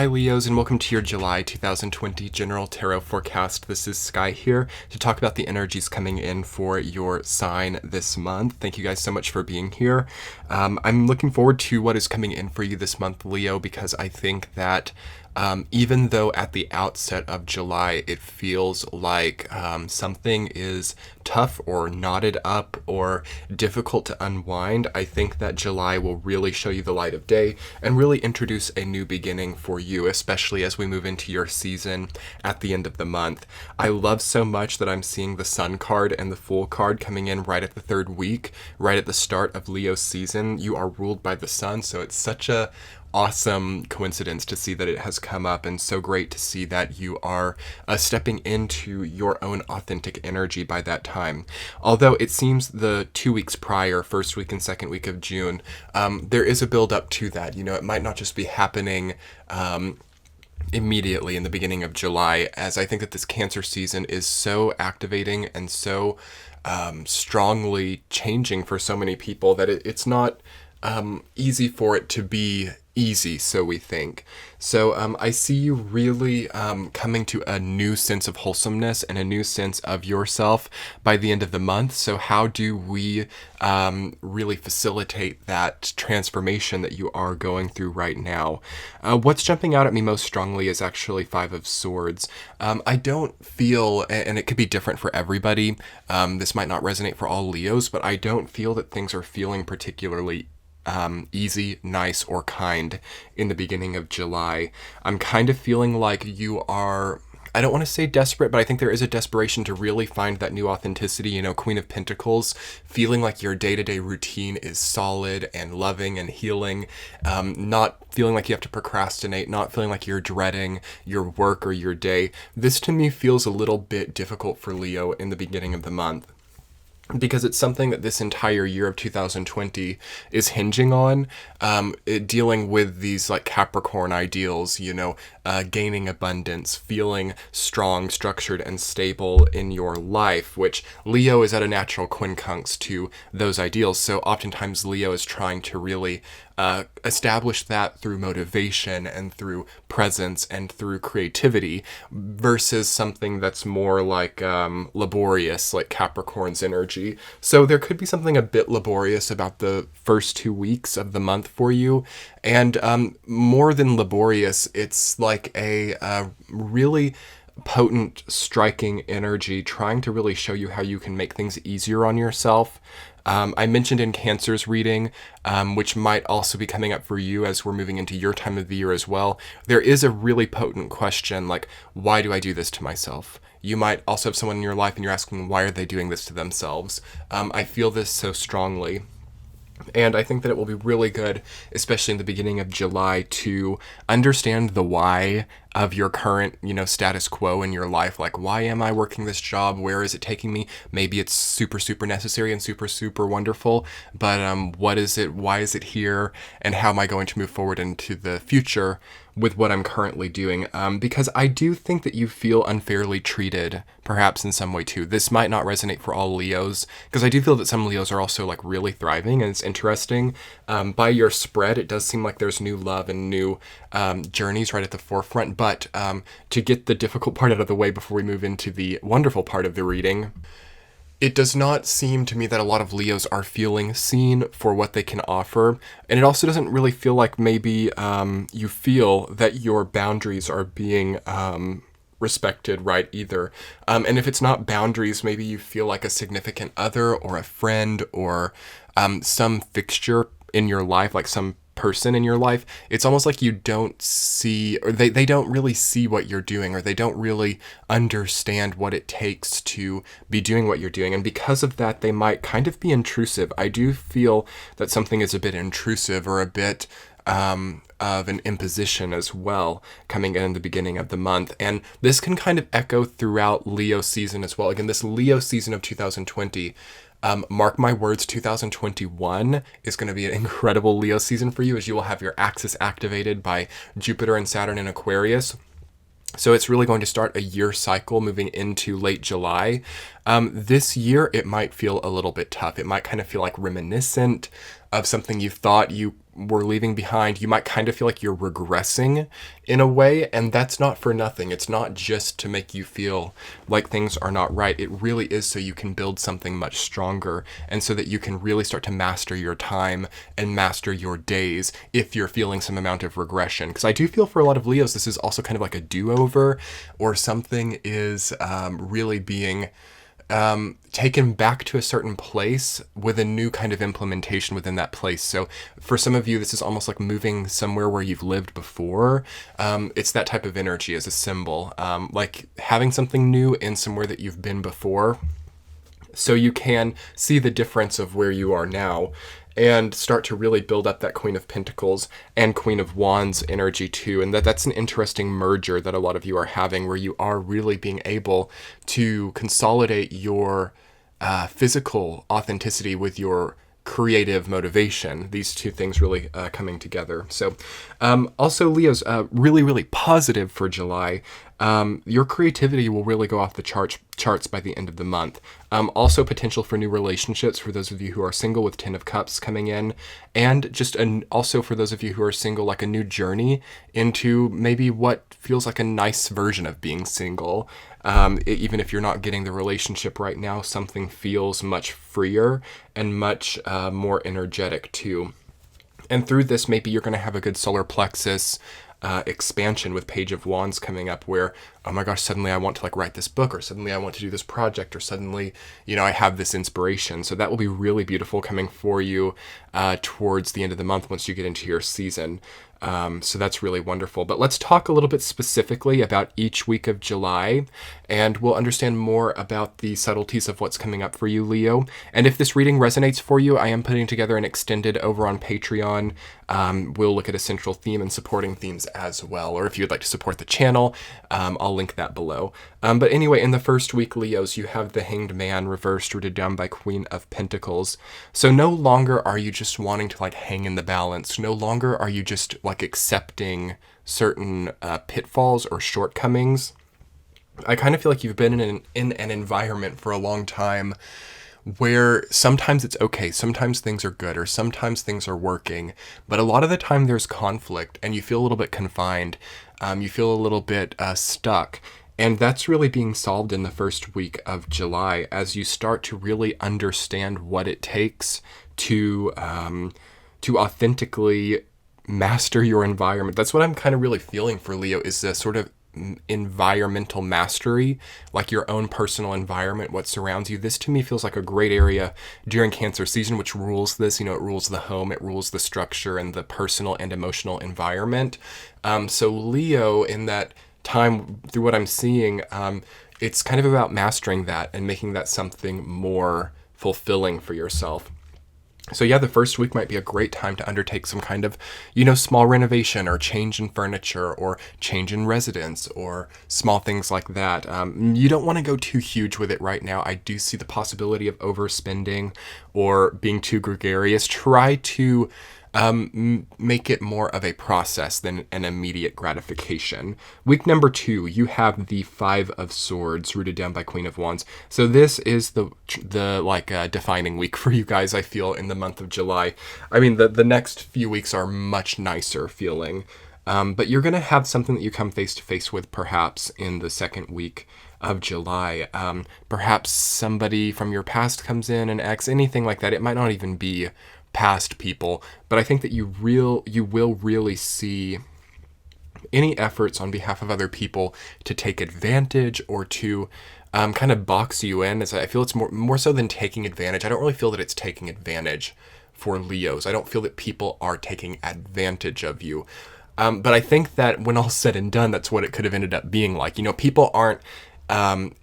Hi Leos, and welcome to your July 2020 General Tarot Forecast. This is Sky here to talk about the energies coming in for your sign this month. Thank you guys so much for being here. I'm looking forward to what is coming in for you this month, Leo, because I think that even though at the outset of July it feels like something is tough or knotted up or difficult to unwind, I think that July will really show you the light of day and really introduce a new beginning for you, especially as we move into your season at the end of the month. I love so much that I'm seeing the Sun card and the Fool card coming in right at the third week, right at the start of Leo's season. You are ruled by the Sun, so it's such a awesome coincidence to see that it has come up, and so great to see that you are stepping into your own authentic energy by that time. Although it seems the 2 weeks prior, first week and second week of June, there is a build up to that. You know, it might not just be happening immediately in the beginning of July, as I think that this Cancer season is so activating and so strongly changing for so many people that it's not easy for it to be easy, so we think. So I see you really coming to a new sense of wholesomeness and a new sense of yourself by the end of the month. So how do we really facilitate that transformation that you are going through right now? What's jumping out at me most strongly is actually Five of Swords. I don't feel, and it could be different for everybody, this might not resonate for all Leos, but I don't feel that things are feeling particularly easy, nice, or kind in the beginning of July. I'm kind of feeling like you are, I don't want to say desperate, but I think there is a desperation to really find that new authenticity. You know, Queen of Pentacles, feeling like your day-to-day routine is solid and loving and healing, not feeling like you have to procrastinate, not feeling like you're dreading your work or your day. This to me feels a little bit difficult for Leo in the beginning of the month, because it's something that this entire year of 2020 is hinging on, dealing with these like Capricorn ideals, you know, gaining abundance, feeling strong, structured, and stable in your life, which Leo is at a natural quincunx to those ideals. So oftentimes Leo is trying to really establish that through motivation and through presence and through creativity, versus something that's more like laborious, like Capricorn's energy. So there could be something a bit laborious about the first 2 weeks of the month for you. And more than laborious, it's like a really potent, striking energy trying to really show you how you can make things easier on yourself. I mentioned in Cancer's reading, which might also be coming up for you as we're moving into your time of the year as well, there is a really potent question like, why do I do this to myself? You might also have someone in your life and you're asking, why are they doing this to themselves? I feel this so strongly. And I think that it will be really good, especially in the beginning of July, to understand the why of your current, you know, status quo in your life. Like, why am I working this job? Where is it taking me? Maybe it's super, super necessary and super, super wonderful, but what is it? Why is it here? And how am I going to move forward into the future with what I'm currently doing? Because I do think that you feel unfairly treated, perhaps in some way too. This might not resonate for all Leos, because I do feel that some Leos are also like really thriving, and it's interesting. By your spread, it does seem like there's new love and new journeys right at the forefront. But to get the difficult part out of the way before we move into the wonderful part of the reading, it does not seem to me that a lot of Leos are feeling seen for what they can offer. And it also doesn't really feel like maybe you feel that your boundaries are being respected, right, either. And if it's not boundaries, maybe you feel like a significant other or a friend or some fixture in your life, like some person in your life, it's almost like you don't see, or they don't really see what you're doing, or they don't really understand what it takes to be doing what you're doing. And because of that, they might kind of be intrusive. I do feel that something is a bit intrusive or a bit of an imposition as well coming in the beginning of the month. And this can kind of echo throughout Leo season as well. Again, this Leo season of 2020, mark my words, 2021 is going to be an incredible Leo season for you, as you will have your axis activated by Jupiter and Saturn in Aquarius. So it's really going to start a year cycle moving into late July. This year, it might feel a little bit tough. It might kind of feel like reminiscent of something you thought you were leaving behind. You might kind of feel like you're regressing in a way, and that's not for nothing. It's not just to make you feel like things are not right. It really is so you can build something much stronger, and so that you can really start to master your time and master your days if you're feeling some amount of regression. Because I do feel for a lot of Leos, this is also kind of like a do-over, or something is really being taken back to a certain place with a new kind of implementation within that place. So for some of you, this is almost like moving somewhere where you've lived before. It's that type of energy as a symbol, like having something new in somewhere that you've been before, so you can see the difference of where you are now and start to really build up that Queen of Pentacles and Queen of Wands energy too. And that's an interesting merger that a lot of you are having, where you are really being able to consolidate your physical authenticity with your creative motivation. These two things really coming together. So also Leo's really, really positive for July. Your creativity will really go off the charts by the end of the month. Also potential for new relationships for those of you who are single, with 10 of Cups coming in, and just also for those of you who are single, like a new journey into maybe what feels like a nice version of being single. Even if you're not getting the relationship right now, something feels much freer and much more energetic too. And through this, maybe you're going to have a good solar plexus expansion with Page of Wands coming up, where, oh my gosh, suddenly I want to like write this book, or suddenly I want to do this project, or suddenly, I have this inspiration. So that will be really beautiful coming for you towards the end of the month once you get into your season. So that's really wonderful. But let's talk a little bit specifically about each week of July, and we'll understand more about the subtleties of what's coming up for you, Leo. And if this reading resonates for you, I am putting together an extended over on Patreon. We'll look at a central theme and supporting themes as well. Or if you'd like to support the channel, I'll link that below. But anyway, in the first week, Leos, you have the Hanged Man reversed, rooted down by Queen of Pentacles. So no longer are you just wanting to like hang in the balance. No longer are you just like accepting certain pitfalls or shortcomings. I kind of feel like you've been in an environment for a long time where sometimes it's okay, sometimes things are good, or sometimes things are working, but a lot of the time there's conflict and you feel a little bit confined. You feel a little bit stuck. And that's really being solved in the first week of July as you start to really understand what it takes to authentically master your environment. That's what I'm kind of really feeling for Leo, is a sort of environmental mastery, like your own personal environment, what surrounds you. This to me feels like a great area during Cancer season, which rules this. It rules the home, it rules the structure and the personal and emotional environment. So Leo, in that time, through what I'm seeing, it's kind of about mastering that and making that something more fulfilling for yourself. So yeah, the first week might be a great time to undertake some kind of, small renovation or change in furniture or change in residence or small things like that. You don't want to go too huge with it right now. I do see the possibility of overspending or being too gregarious. Try to make it more of a process than an immediate gratification. Week number 2, you have the 5 of Swords rooted down by Queen of Wands. So this is the defining week for you guys, I feel, in the month of July. I mean, the next few weeks are much nicer feeling. But you're going to have something that you come face to face with perhaps in the second week of July. Perhaps somebody from your past comes in, an ex, anything like that. It might not even be past people, but I think that you will really see any efforts on behalf of other people to take advantage or to kind of box you in. As I feel it's more so than taking advantage. I don't really feel that it's taking advantage for Leos. I don't feel that people are taking advantage of you. But I think that when all's said and done, that's what it could have ended up being like. People aren't,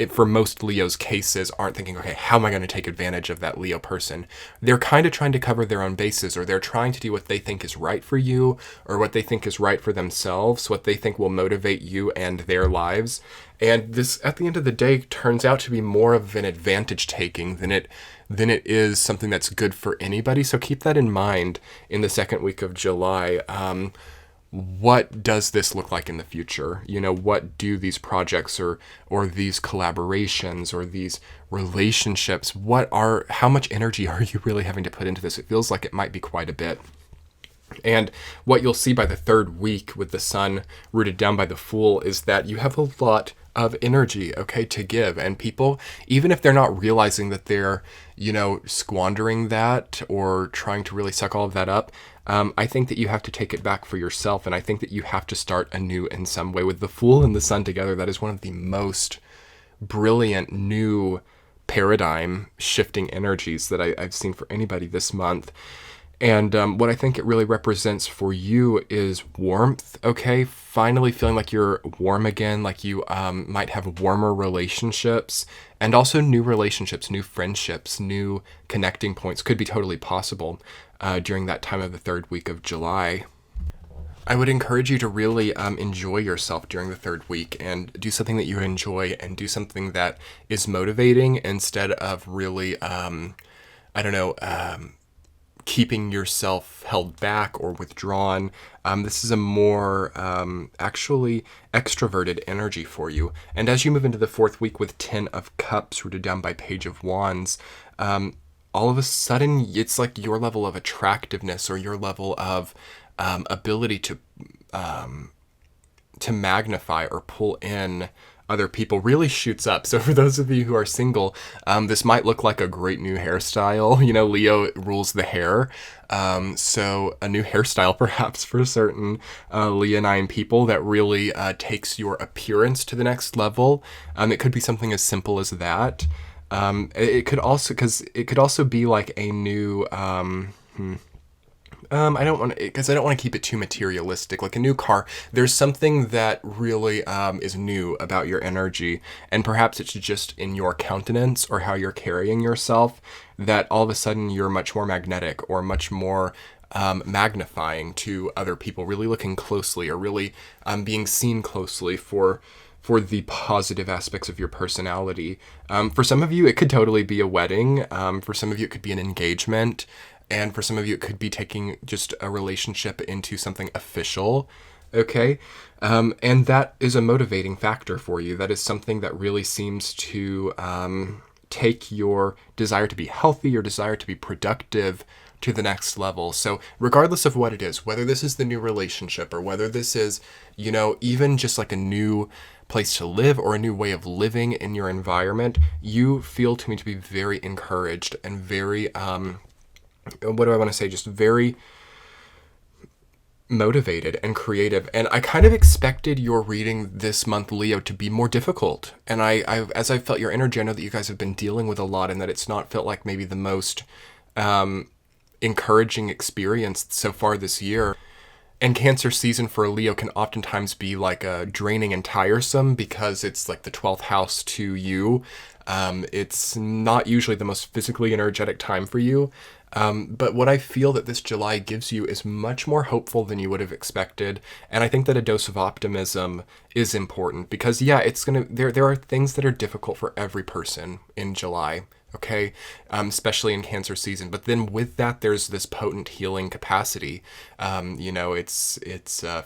for most Leo's cases, aren't thinking, okay, how am I going to take advantage of that Leo person? They're kind of trying to cover their own bases, or they're trying to do what they think is right for you, or what they think is right for themselves, what they think will motivate you and their lives. And this, at the end of the day, turns out to be more of an advantage taking than it is something that's good for anybody. So keep that in mind in the second week of July. what does this look like in the future? You know, what do these projects or these collaborations or these relationships, how much energy are you really having to put into this? It feels like it might be quite a bit. And what you'll see by the third week with the sun rooted down by the Fool is that you have a lot of energy, okay, to give. And people, even if they're not realizing that they're, squandering that or trying to really suck all of that up, I think that you have to take it back for yourself. And I think that you have to start anew in some way. With the Fool and the Sun together, that is one of the most brilliant new paradigm shifting energies that I've seen for anybody this month. And what I think it really represents for you is warmth, okay? Finally feeling like you're warm again, like you might have warmer relationships, and also new relationships, new friendships, new connecting points could be totally possible during that time of the third week of July. I would encourage you to really enjoy yourself during the third week and do something that you enjoy and do something that is motivating instead of really, keeping yourself held back or withdrawn. This is a more actually extroverted energy for you. And as you move into the fourth week with 10 of Cups rooted down by Page of Wands, all of a sudden it's like your level of attractiveness or your level of ability to magnify or pull in other people really shoots up. So for those of you who are single, this might look like a great new hairstyle. Leo rules the hair. So a new hairstyle perhaps for certain Leonine people that really takes your appearance to the next level. It could be something as simple as that. It could also be like a new, I don't want to keep it too materialistic. Like a new car, there's something that really is new about your energy, and perhaps it's just in your countenance or how you're carrying yourself that all of a sudden you're much more magnetic or much more magnifying to other people, really looking closely or really being seen closely for the positive aspects of your personality. For some of you, it could totally be a wedding. For some of you, it could be an engagement. And for some of you, it could be taking just a relationship into something official, okay? And that is a motivating factor for you. That is something that really seems to take your desire to be healthy, your desire to be productive to the next level. So regardless of what it is, whether this is the new relationship or whether this is, even just like a new place to live or a new way of living in your environment, you feel to me to be very encouraged and very... what do I want to say? Just very motivated and creative. And I kind of expected your reading this month, Leo, to be more difficult. And as I felt your energy, I know that you guys have been dealing with a lot and that it's not felt like maybe the most encouraging experience so far this year. And Cancer season for a Leo can oftentimes be like draining and tiresome because it's like the 12th house to you. It's not usually the most physically energetic time for you. But what I feel that this July gives you is much more hopeful than you would have expected. And I think that a dose of optimism is important because, there are things that are difficult for every person in July. Okay, especially in Cancer season. But then with that, there's this potent healing capacity. It's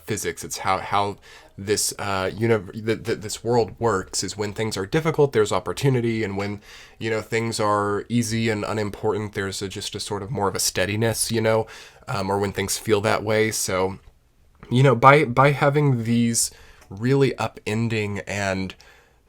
physics. It's how this this world works. Is when things are difficult, there's opportunity, and when things are easy and unimportant, there's just a sort of more of a steadiness. Or when things feel that way. So, by having these really upending and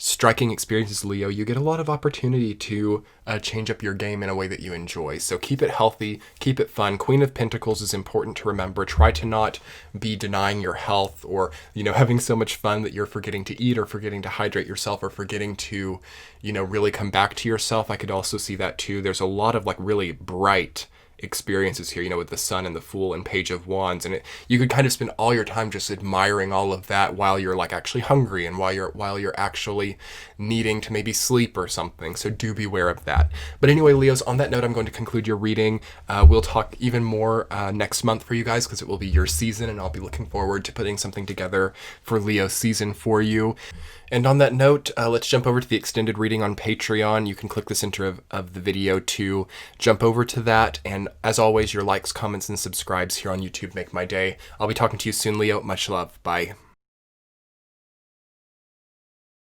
striking experiences, Leo, you get a lot of opportunity to change up your game in a way that you enjoy. So keep it healthy, keep it fun. Queen of Pentacles is important to remember. Try to not be denying your health or, having so much fun that you're forgetting to eat or forgetting to hydrate yourself or forgetting to, really come back to yourself. I could also see that too. There's a lot of like really bright experiences here, with the Sun and the Fool and Page of Wands, and you could kind of spend all your time just admiring all of that while you're like actually hungry and while you're actually needing to maybe sleep or something. So do beware of that. But anyway, Leos, on that note, I'm going to conclude your reading. We'll talk even more next month for you guys because it will be your season, and I'll be looking forward to putting something together for Leo season for you. And on that note, let's jump over to the extended reading on Patreon. You can click the center of the video to jump over to that. And as always, your likes, comments, and subscribes here on YouTube make my day. I'll be talking to you soon, Leo. Much love. Bye.